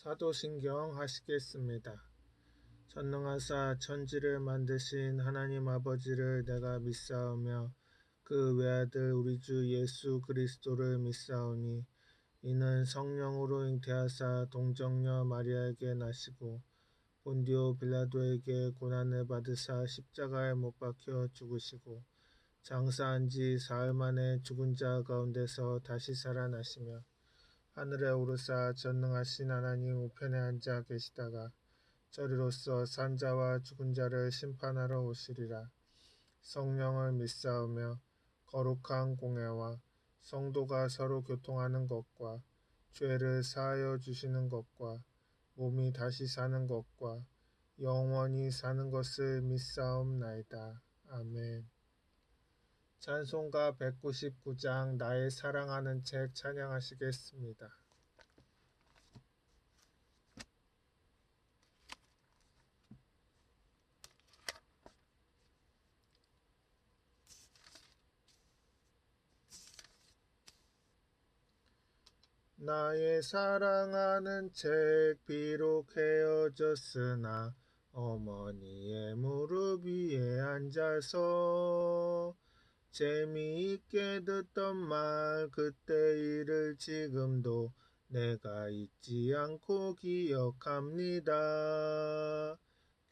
사도신경 하시겠습니다. 전능하사 천지를 만드신 하나님 아버지를 내가 믿사오며 그 외아들 우리 주 예수 그리스도를 믿사오니 이는 성령으로 잉태하사 동정녀 마리아에게 나시고 본디오 빌라도에게 고난을 받으사 십자가에 못 박혀 죽으시고 장사한 지 사흘 만에 죽은 자 가운데서 다시 살아나시며 하늘에 오르사 전능하신 하나님 우편에 앉아 계시다가 저리로서 산자와 죽은 자를 심판하러 오시리라. 성령을 믿사오며 거룩한 공회와 성도가 서로 교통하는 것과 죄를 사하여 주시는 것과 몸이 다시 사는 것과 영원히 사는 것을 믿사옵나이다. 아멘. 찬송가 199장 나의 사랑하는 책 찬양하시겠습니다. 나의 사랑하는 책 비록 헤어졌으나 어머니의 무릎 위에 앉아서 재미있게 듣던 말 그때 일을 지금도 내가 잊지 않고 기억합니다.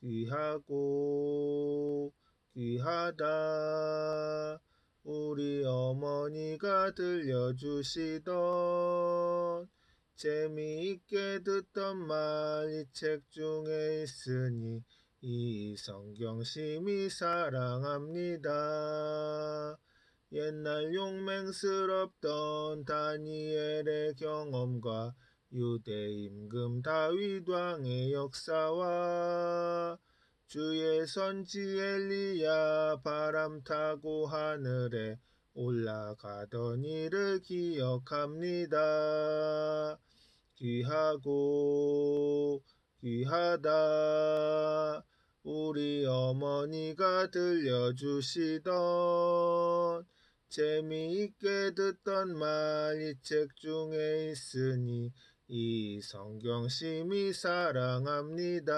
귀하고 귀하다 우리 어머니가 들려주시던 재미있게 듣던 말 이 책 중에 있으니 이 성경 심히 사랑합니다. 옛날 용맹스럽던 다니엘의 경험과 유대 임금 다윗 왕의 역사와 주의 선지 엘리야 바람 타고 하늘에 올라가던 일을 기억합니다. 귀하고 귀하다 우리 어머니가 들려주시던 재미있게 듣던 말 이 책 중에 있으니 이 성경 심히 사랑합니다.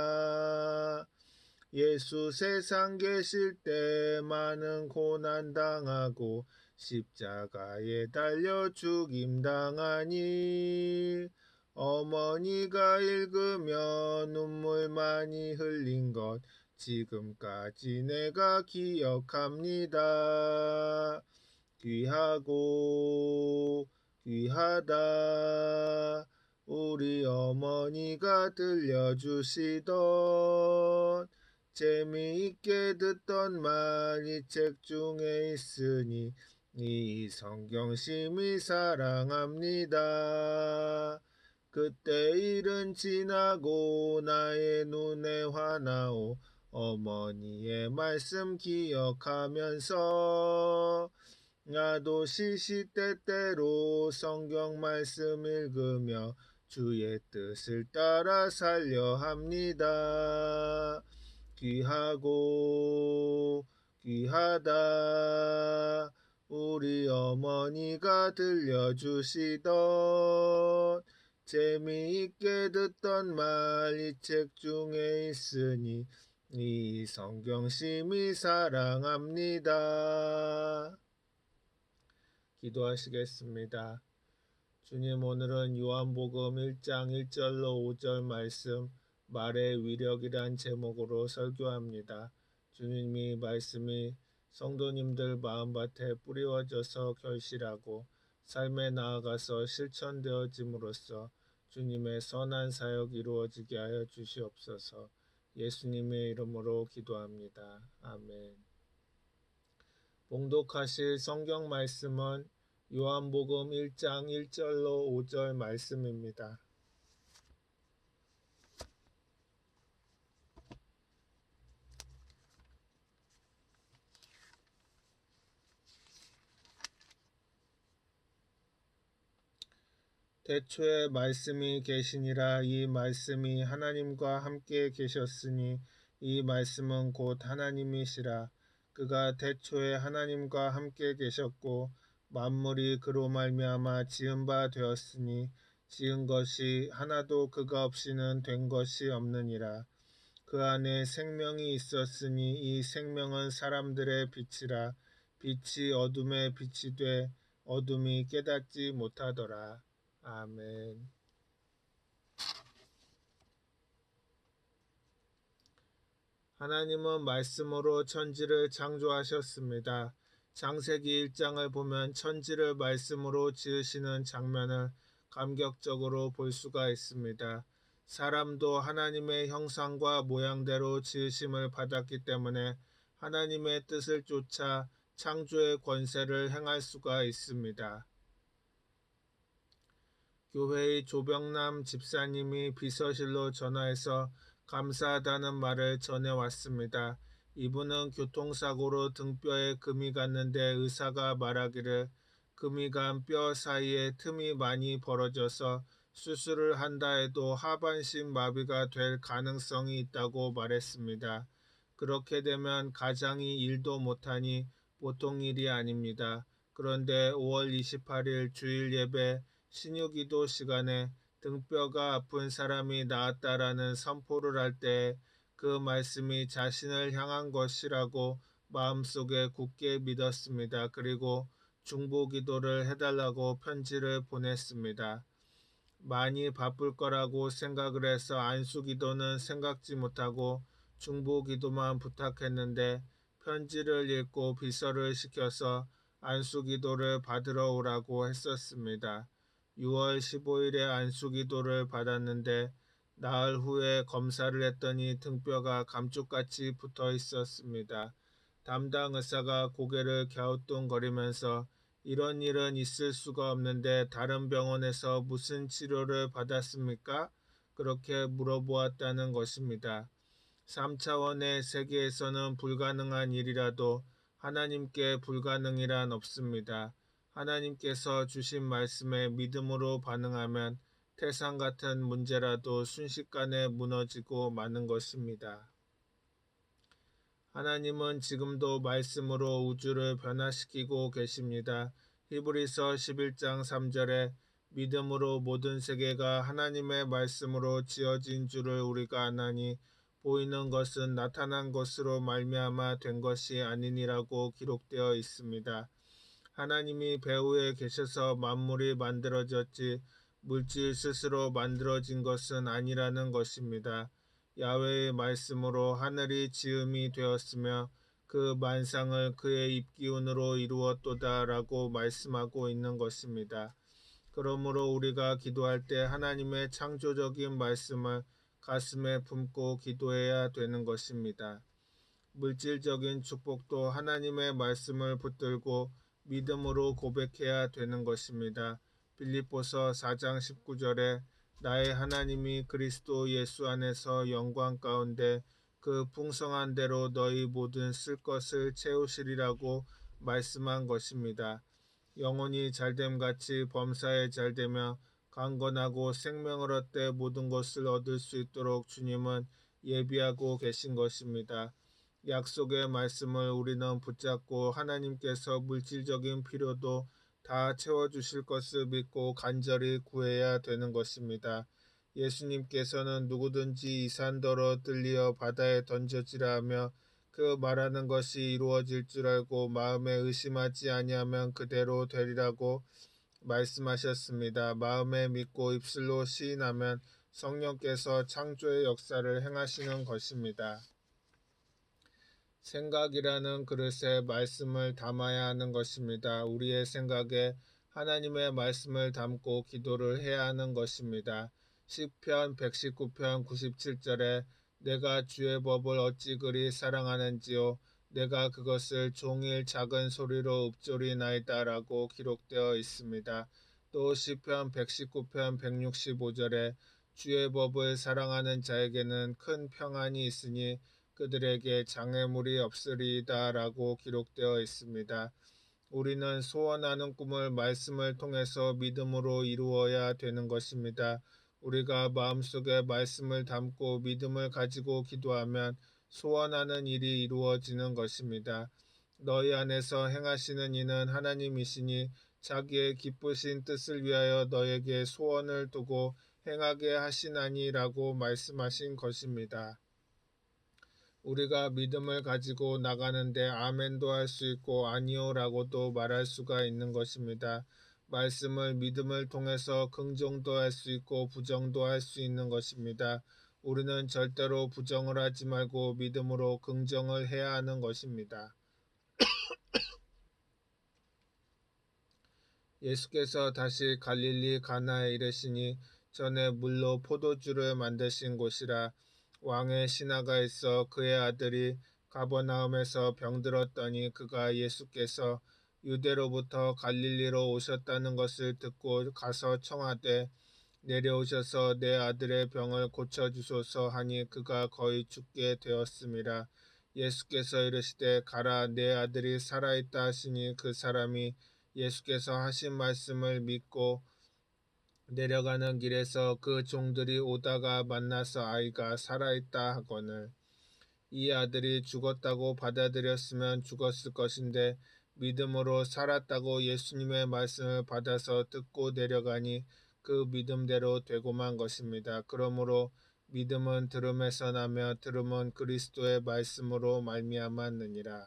예수 세상 계실 때 많은 고난 당하고 십자가에 달려 죽임 당하니 어머니가 읽으며 눈물 많이 흘린 것 지금까지 내가 기억합니다. 귀하고 귀하다 우리 어머니가 들려주시던 재미있게 듣던 말 이 책 중에 있으니 이 성경 심히 사랑합니다. 그때 일은 지나고 나의 눈에 화나오 어머니의 말씀 기억하면서 나도 시시때때로 성경 말씀 읽으며 주의 뜻을 따라 살려 합니다. 귀하고 귀하다 우리 어머니가 들려주시던 재미있게 듣던 말 이 책 중에 있으니 이 성경 심히 사랑합니다. 기도하시겠습니다. 주님, 오늘은 요한복음 1장 1절로 5절 말씀 말의 위력이란 제목으로 설교합니다. 주님이 말씀이 성도님들 마음밭에 뿌리워져서 결실하고 삶에 나아가서 실천되어짐으로써 주님의 선한 사역 이루어지게 하여 주시옵소서. 예수님의 이름으로 기도합니다. 아멘. 봉독하실 성경 말씀은 요한복음 1장 1절로 5절 말씀입니다. 태초에 말씀이 계시니라. 이 말씀이 하나님과 함께 계셨으니 이 말씀은 곧 하나님이시라. 그가 태초에 하나님과 함께 계셨고 만물이 그로 말미암아 지은 바 되었으니 지은 것이 하나도 그가 없이는 된 것이 없느니라. 그 안에 생명이 있었으니 이 생명은 사람들의 빛이라. 빛이 어둠에 빛이 돼 어둠이 깨닫지 못하더라. 아멘. 하나님은 말씀으로 천지를 창조하셨습니다. 창세기 1장을 보면 천지를 말씀으로 지으시는 장면을 감격적으로 볼 수가 있습니다. 사람도 하나님의 형상과 모양대로 지으심을 받았기 때문에 하나님의 뜻을 쫓아 창조의 권세를 행할 수가 있습니다. 교회의 조병남 집사님이 비서실로 전화해서 감사하다는 말을 전해왔습니다. 이분은 교통사고로 등뼈에 금이 갔는데 의사가 말하기를 금이 간 뼈 사이에 틈이 많이 벌어져서 수술을 한다 해도 하반신 마비가 될 가능성이 있다고 말했습니다. 그렇게 되면 가장이 일도 못하니 보통 일이 아닙니다. 그런데 5월 28일 주일 예배 신유기도 시간에 등뼈가 아픈 사람이 나았다라는 선포를 할 때 그 말씀이 자신을 향한 것이라고 마음속에 굳게 믿었습니다. 그리고 중보 기도를 해달라고 편지를 보냈습니다. 많이 바쁠 거라고 생각을 해서 안수 기도는 생각지 못하고 중보 기도만 부탁했는데 편지를 읽고 비서를 시켜서 안수 기도를 받으러 오라고 했었습니다. 6월 15일에 안수 기도를 받았는데 나흘 후에 검사를 했더니 등뼈가 감쪽같이 붙어 있었습니다. 담당 의사가 고개를 갸우뚱거리면서 이런 일은 있을 수가 없는데 다른 병원에서 무슨 치료를 받았습니까? 그렇게 물어보았다는 것입니다. 3차원의 세계에서는 불가능한 일이라도 하나님께 불가능이란 없습니다. 하나님께서 주신 말씀에 믿음으로 반응하면 태산 같은 문제라도 순식간에 무너지고 마는 것입니다. 하나님은 지금도 말씀으로 우주를 변화시키고 계십니다. 히브리서 11장 3절에 믿음으로 모든 세계가 하나님의 말씀으로 지어진 줄을 우리가 아나니 보이는 것은 나타난 것으로 말미암아 된 것이 아니니라고 기록되어 있습니다. 하나님이 배후에 계셔서 만물이 만들어졌지 물질 스스로 만들어진 것은 아니라는 것입니다. 야훼의 말씀으로 하늘이 지음이 되었으며 그 만상을 그의 입기운으로 이루었도다라고 말씀하고 있는 것입니다. 그러므로 우리가 기도할 때 하나님의 창조적인 말씀을 가슴에 품고 기도해야 되는 것입니다. 물질적인 축복도 하나님의 말씀을 붙들고 믿음으로 고백해야 되는 것입니다. 빌립보서 4장 19절에 나의 하나님이 그리스도 예수 안에서 영광 가운데 그 풍성한 대로 너희 모든 쓸 것을 채우시리라고 말씀한 것입니다. 영혼이 잘됨같이 범사에 잘되며 강건하고 생명을 얻되 모든 것을 얻을 수 있도록 주님은 예비하고 계신 것입니다. 약속의 말씀을 우리는 붙잡고 하나님께서 물질적인 필요도 다 채워주실 것을 믿고 간절히 구해야 되는 것입니다. 예수님께서는 누구든지 이 산더러 들리어 바다에 던져지라 하며 그 말하는 것이 이루어질 줄 알고 마음에 의심하지 아니하면 그대로 되리라고 말씀하셨습니다. 마음에 믿고 입술로 시인하면 성령께서 창조의 역사를 행하시는 것입니다. 생각이라는 그릇에 말씀을 담아야 하는 것입니다. 우리의 생각에 하나님의 말씀을 담고 기도를 해야 하는 것입니다. 시편 119편 97절에 내가 주의 법을 어찌 그리 사랑하는지요 내가 그것을 종일 작은 소리로 읊조리나이다 라고 기록되어 있습니다. 또 시편 119편 165절에 주의 법을 사랑하는 자에게는 큰 평안이 있으니 그들에게 장애물이 없으리이다 라고 기록되어 있습니다. 우리는 소원하는 꿈을 말씀을 통해서 믿음으로 이루어야 되는 것입니다. 우리가 마음속에 말씀을 담고 믿음을 가지고 기도하면 소원하는 일이 이루어지는 것입니다. 너희 안에서 행하시는 이는 하나님이시니 자기의 기쁘신 뜻을 위하여 너에게 소원을 두고 행하게 하시나니라고 말씀하신 것입니다. 우리가 믿음을 가지고 나가는데 아멘도 할 수 있고 아니요라고도 말할 수가 있는 것입니다. 말씀을 믿음을 통해서 긍정도 할 수 있고 부정도 할 수 있는 것입니다. 우리는 절대로 부정을 하지 말고 믿음으로 긍정을 해야 하는 것입니다. 예수께서 다시 갈릴리 가나에 이르시니 전에 물로 포도주를 만드신 곳이라. 왕의 신하가 있어 그의 아들이 가버나움에서 병들었더니 그가 예수께서 유대로부터 갈릴리로 오셨다는 것을 듣고 가서 청하되 내려오셔서 내 아들의 병을 고쳐주소서 하니 그가 거의 죽게 되었음이라. 예수께서 이르시되 가라, 내 아들이 살아있다 하시니 그 사람이 예수께서 하신 말씀을 믿고 내려가는 길에서 그 종들이 오다가 만나서 아이가 살아있다 하거늘 이 아들이 죽었다고 받아들였으면 죽었을 것인데 믿음으로 살았다고 예수님의 말씀을 받아서 듣고 내려가니 그 믿음대로 되고만 것입니다. 그러므로 믿음은 들음에서 나며 들음은 그리스도의 말씀으로 말미암았느니라.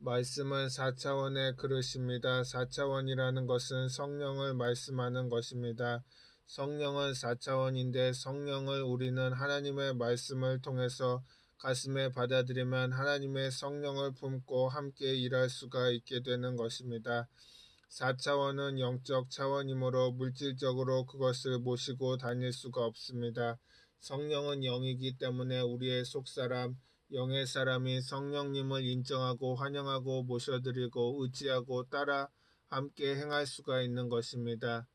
말씀은 4차원의 그릇입니다. 4차원이라는 것은 성령을 말씀하는 것입니다. 성령은 4차원인데 성령을 우리는 하나님의 말씀을 통해서 가슴에 받아들이면 하나님의 성령을 품고 함께 일할 수가 있게 되는 것입니다. 4차원은 영적 차원이므로 물질적으로 그것을 모시고 다닐 수가 없습니다. 성령은 영이기 때문에 우리의 속사람, 영의 사람이 성령님을 인정하고 환영하고 모셔드리고 의지하고 따라 함께 행할 수가 있는 것입니다.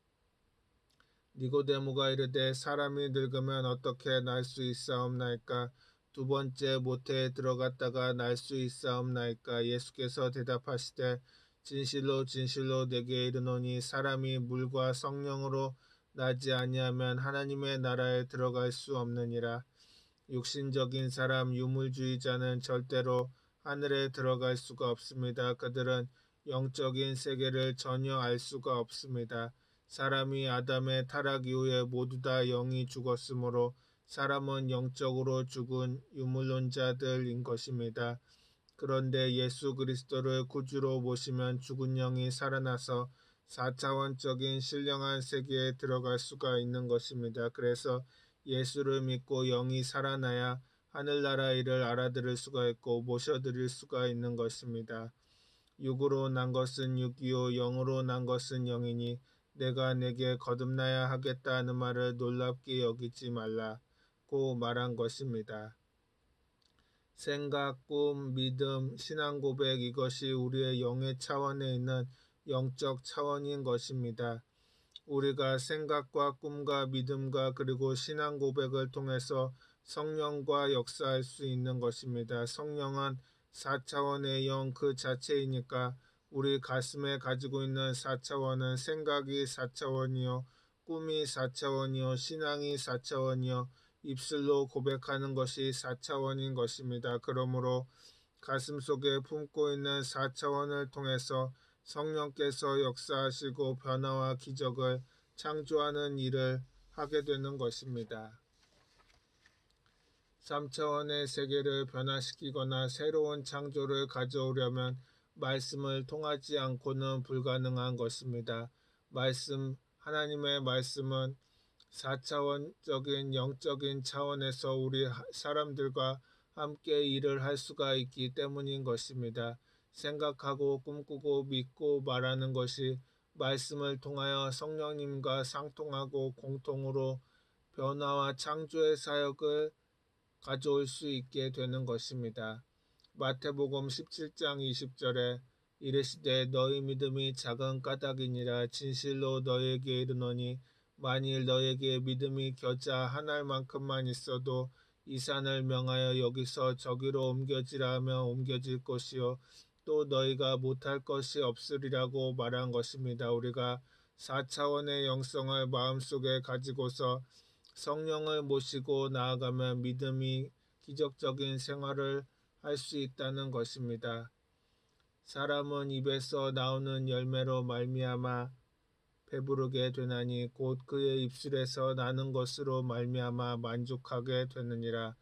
니고데모가 이르되 사람이 늙으면 어떻게 날 수 있사옵나이까? 두 번째 모태에 들어갔다가 날 수 있사옵나이까? 예수께서 대답하시되 진실로 진실로 내게 이르노니 사람이 물과 성령으로 나지 아니하면 하나님의 나라에 들어갈 수 없느니라. 육신적인 사람 유물주의자는 절대로 하늘에 들어갈 수가 없습니다. 그들은 영적인 세계를 전혀 알 수가 없습니다. 사람이 아담의 타락 이후에 모두 다 영이 죽었으므로 사람은 영적으로 죽은 유물론자들인 것입니다. 그런데 예수 그리스도를 구주로 모시면 죽은 영이 살아나서 4차원적인 신령한 세계에 들어갈 수가 있는 것입니다. 그래서 예수를 믿고 영이 살아나야 하늘나라 일을 알아들을 수가 있고 모셔드릴 수가 있는 것입니다. 육으로 난 것은 육이요 영으로 난 것은 영이니 내가 내게 거듭나야 하겠다 하는 말을 놀랍게 여기지 말라고 말한 것입니다. 생각, 꿈, 믿음, 신앙 고백 이것이 우리의 영의 차원에 있는 영적 차원인 것입니다. 우리가 생각과 꿈과 믿음과 그리고 신앙 고백을 통해서 성령과 역사할 수 있는 것입니다. 성령은 4차원의 영 그 자체이니까 우리 가슴에 가지고 있는 4차원은 생각이 4차원이요, 꿈이 4차원이요, 신앙이 4차원이요, 입술로 고백하는 것이 4차원인 것입니다. 그러므로 가슴 속에 품고 있는 4차원을 통해서 성령께서 역사하시고 변화와 기적을 창조하는 일을 하게 되는 것입니다. 3차원의 세계를 변화시키거나 새로운 창조를 가져오려면 말씀을 통하지 않고는 불가능한 것입니다. 하나님의 말씀은 4차원적인 영적인 차원에서 우리 사람들과 함께 일을 할 수가 있기 때문인 것입니다. 생각하고 꿈꾸고 믿고 말하는 것이 말씀을 통하여 성령님과 상통하고 공통으로 변화와 창조의 사역을 가져올 수 있게 되는 것입니다. 마태복음 17장 20절에 이르시되 너희 믿음이 작은 까닭이니라. 진실로 너희에게 이르노니 만일 너희에게 믿음이 겨자 한 알만큼만 있어도 이 산을 명하여 여기서 저기로 옮겨지라 하면 옮겨질 것이요 또 너희가 못할 것이 없으리라고 말한 것입니다. 우리가 4차원의 영성을 마음속에 가지고서 성령을 모시고 나아가면 믿음이 기적적인 생활을 할 수 있다는 것입니다. 사람은 입에서 나오는 열매로 말미암아 배부르게 되나니 곧 그의 입술에서 나는 것으로 말미암아 만족하게 되느니라.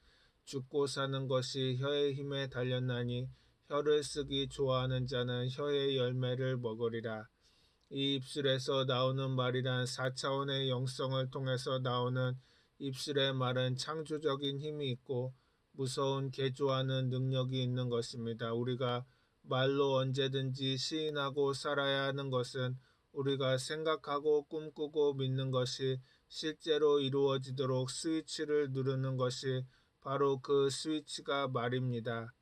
죽고 사는 것이 혀의 힘에 달렸나니 혀를 쓰기 좋아하는 자는 혀의 열매를 먹으리라. 이 입술에서 나오는 말이란 4차원의 영성을 통해서 나오는 입술의 말은 창조적인 힘이 있고 무서운 개조하는 능력이 있는 것입니다. 우리가 말로 언제든지 시인하고 살아야 하는 것은 우리가 생각하고 꿈꾸고 믿는 것이 실제로 이루어지도록 스위치를 누르는 것이 바로 그 스위치가 말입니다.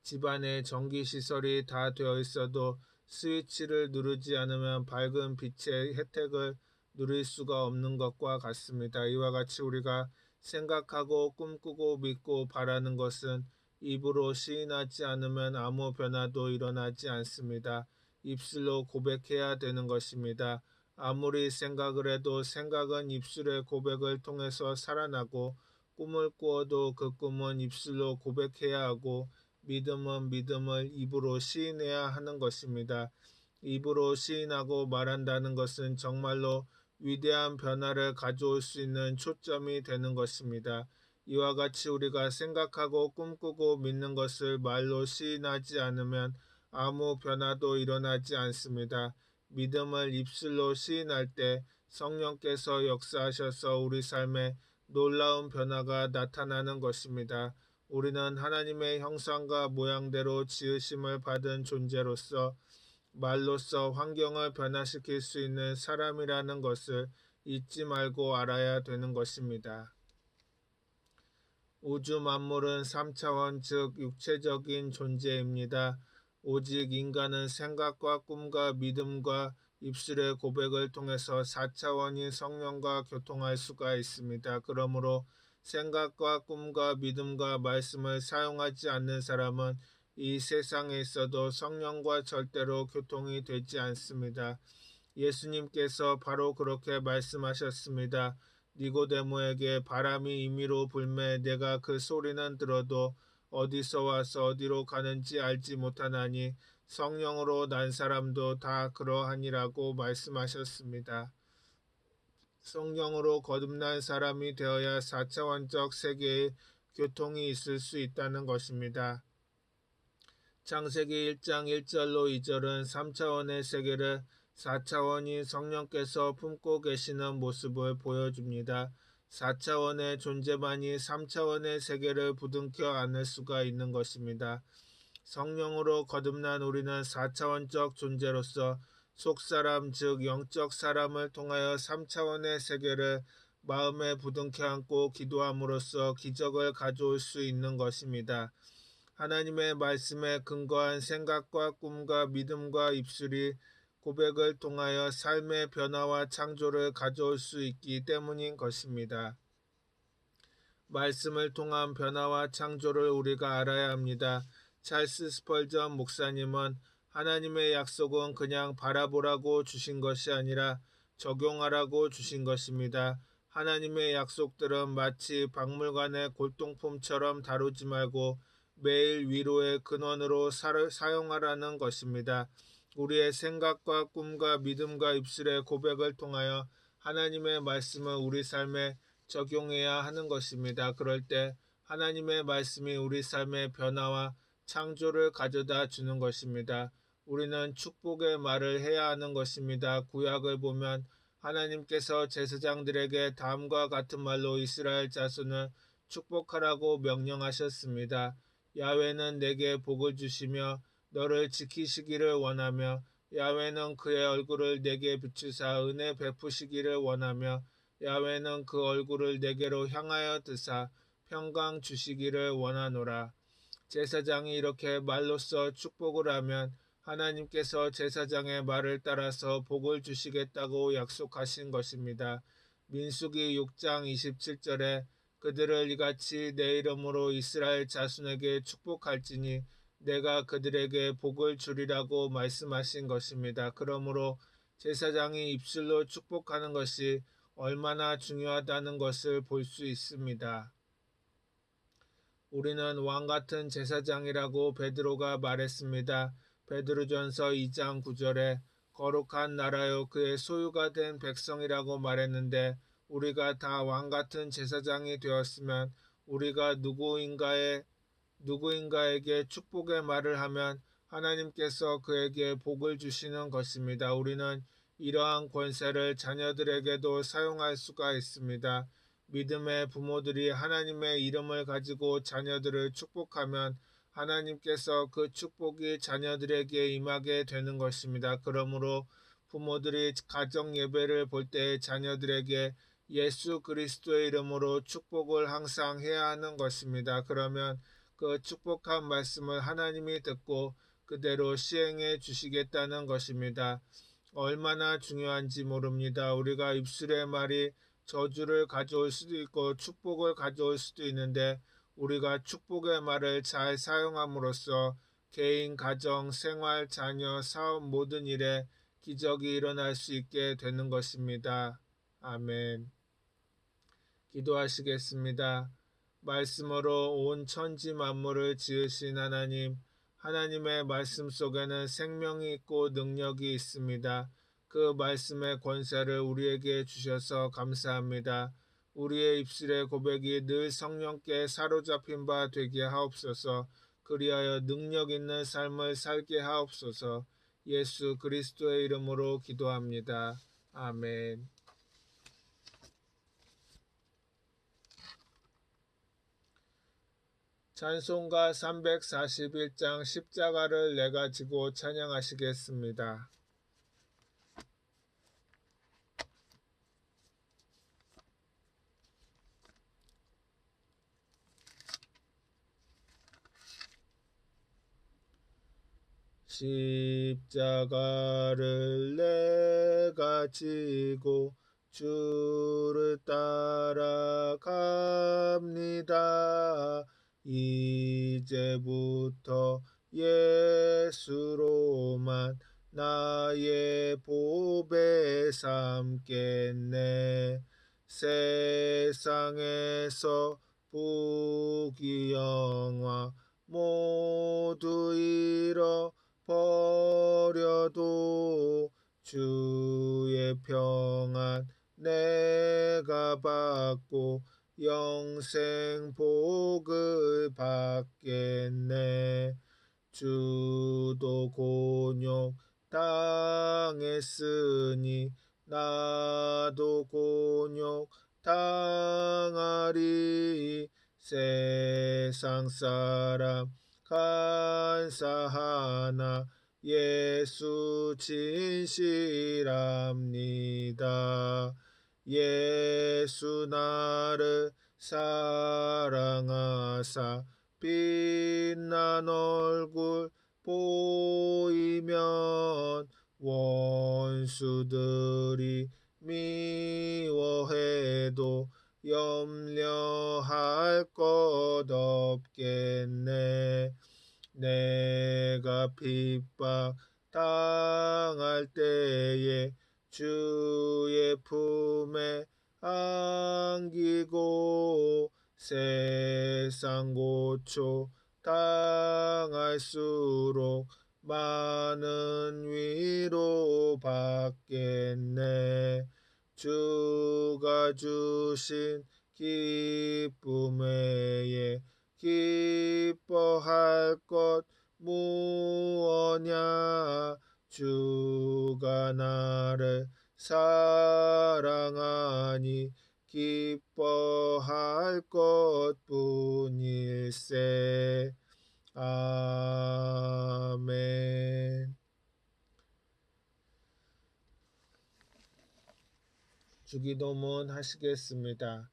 집안에 전기시설이 다 되어 있어도 스위치를 누르지 않으면 밝은 빛의 혜택을 누릴 수가 없는 것과 같습니다. 이와 같이 우리가 생각하고 꿈꾸고 믿고 바라는 것은 입으로 시인하지 않으면 아무 변화도 일어나지 않습니다. 입술로 고백해야 되는 것입니다. 아무리 생각을 해도 생각은 입술의 고백을 통해서 살아나고 꿈을 꾸어도 그 꿈은 입술로 고백해야 하고 믿음은 믿음을 입으로 시인해야 하는 것입니다. 입으로 시인하고 말한다는 것은 정말로 위대한 변화를 가져올 수 있는 초점이 되는 것입니다. 이와 같이 우리가 생각하고 꿈꾸고 믿는 것을 말로 시인하지 않으면 아무 변화도 일어나지 않습니다. 믿음을 입술로 시인할 때 성령께서 역사하셔서 우리 삶에 놀라운 변화가 나타나는 것입니다. 우리는 하나님의 형상과 모양대로 지으심을 받은 존재로서 말로써 환경을 변화시킬 수 있는 사람이라는 것을 잊지 말고 알아야 되는 것입니다. 우주 만물은 3차원 즉 육체적인 존재입니다. 오직 인간은 생각과 꿈과 믿음과 입술의 고백을 통해서 4차원인 성령과 교통할 수가 있습니다. 그러므로 생각과 꿈과 믿음과 말씀을 사용하지 않는 사람은 이 세상에 있어도 성령과 절대로 교통이 되지 않습니다. 예수님께서 바로 그렇게 말씀하셨습니다. 니고데모에게 바람이 임의로 불매 내가 그 소리는 들어도 어디서 와서 어디로 가는지 알지 못하나니 성령으로 난 사람도 다 그러하니라고 말씀하셨습니다. 성령으로 거듭난 사람이 되어야 4차원적 세계의 교통이 있을 수 있다는 것입니다. 창세기 1장 1절로 2절은 3차원의 세계를 4차원인 성령께서 품고 계시는 모습을 보여줍니다. 4차원의 존재만이 3차원의 세계를 부둥켜 안을 수가 있는 것입니다. 성령으로 거듭난 우리는 4차원적 존재로서 속사람 즉 영적 사람을 통하여 3차원의 세계를 마음에 부둥켜 안고 기도함으로써 기적을 가져올 수 있는 것입니다. 하나님의 말씀에 근거한 생각과 꿈과 믿음과 입술이 고백을 통하여 삶의 변화와 창조를 가져올 수 있기 때문인 것입니다. 말씀을 통한 변화와 창조를 우리가 알아야 합니다. 찰스 스펄전 목사님은 하나님의 약속은 그냥 바라보라고 주신 것이 아니라 적용하라고 주신 것입니다. 하나님의 약속들은 마치 박물관의 골동품처럼 다루지 말고 매일 위로의 근원으로 사용하라는 것입니다. 우리의 생각과 꿈과 믿음과 입술의 고백을 통하여 하나님의 말씀을 우리 삶에 적용해야 하는 것입니다. 그럴 때 하나님의 말씀이 우리 삶의 변화와 창조를 가져다 주는 것입니다. 우리는 축복의 말을 해야 하는 것입니다. 구약을 보면 하나님께서 제사장들에게 다음과 같은 말로 이스라엘 자손을 축복하라고 명령하셨습니다. 야훼는 내게 복을 주시며 너를 지키시기를 원하며 야훼는 그의 얼굴을 내게 비추사 은혜 베푸시기를 원하며 야훼는 그 얼굴을 내게로 향하여 드사 평강 주시기를 원하노라. 제사장이 이렇게 말로써 축복을 하면 하나님께서 제사장의 말을 따라서 복을 주시겠다고 약속하신 것입니다. 민수기 6장 27절에 그들을 이같이 내 이름으로 이스라엘 자손에게 축복할지니 내가 그들에게 복을 주리라고 말씀하신 것입니다. 그러므로 제사장이 입술로 축복하는 것이 얼마나 중요하다는 것을 볼 수 있습니다. 우리는 왕같은 제사장이라고 베드로가 말했습니다. 베드로전서 2장 9절에 거룩한 나라요 그의 소유가 된 백성이라고 말했는데 우리가 다 왕같은 제사장이 되었으면 우리가 누구인가에게 축복의 말을 하면 하나님께서 그에게 복을 주시는 것입니다. 우리는 이러한 권세를 자녀들에게도 사용할 수가 있습니다. 믿음의 부모들이 하나님의 이름을 가지고 자녀들을 축복하면 하나님께서 그 축복이 자녀들에게 임하게 되는 것입니다. 그러므로 부모들이 가정 예배를 볼 때 자녀들에게 예수 그리스도의 이름으로 축복을 항상 해야 하는 것입니다. 그러면 그 축복한 말씀을 하나님이 듣고 그대로 시행해 주시겠다는 것입니다. 얼마나 중요한지 모릅니다. 우리가 입술의 말이 저주를 가져올 수도 있고 축복을 가져올 수도 있는데 우리가 축복의 말을 잘 사용함으로써 개인, 가정, 생활, 자녀, 사업 모든 일에 기적이 일어날 수 있게 되는 것입니다. 아멘. 기도하시겠습니다. 말씀으로 온 천지 만물을 지으신 하나님, 하나님의 말씀 속에는 생명이 있고 능력이 있습니다. 그 말씀의 권세를 우리에게 주셔서 감사합니다. 우리의 입술의 고백이 늘 성령께 사로잡힌 바 되게 하옵소서. 그리하여 능력 있는 삶을 살게 하옵소서. 예수 그리스도의 이름으로 기도합니다. 아멘. 찬송가 341장 십자가를 내가 지고 찬양하시겠습니다. 십자가를 내가 지고 주를 따라갑니다. 이제부터 예수로만 나의 보배 삼겠네. 세상에서 부귀 영화 모두 잃어버려도 주의 평안 내가 받고 영생 복을 받겠네. 주도 곤욕 당했으니 나도 곤욕 당하리. 세상 사람 간사하나 예수 진실합니다. 예수 나를 사랑하사 빛난 얼굴 보이면 원수들이 미워해도 염려할 것 없겠네. 내가 핍박 당할 때에 주의 품에 안기고 세상 고초 당할수록 많은 위로 받겠네. 주가 주신 기쁨 외에 기뻐할 것 무엇냐. 주가 나를 사랑하니 기뻐할 것뿐일세. 아멘. 주기도문 하시겠습니다.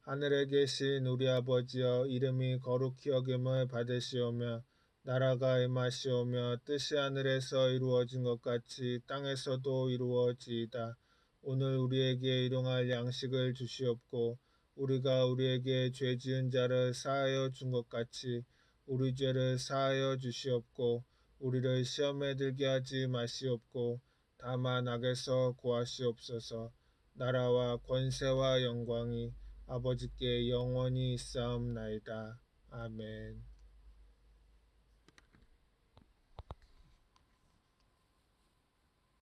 하늘에 계신 우리 아버지여, 이름이 거룩히 여김을 받으시오며 나라가 임하시오며 뜻이 하늘에서 이루어진 것 같이 땅에서도 이루어지이다. 오늘 우리에게 일용할 양식을 주시옵고 우리가 우리에게 죄 지은 자를 사하여 준 것 같이 우리 죄를 사하여 주시옵고 우리를 시험에 들게 하지 마시옵고 다만 악에서 구하시옵소서. 나라와 권세와 영광이 아버지께 영원히 있사옵나이다. 아멘.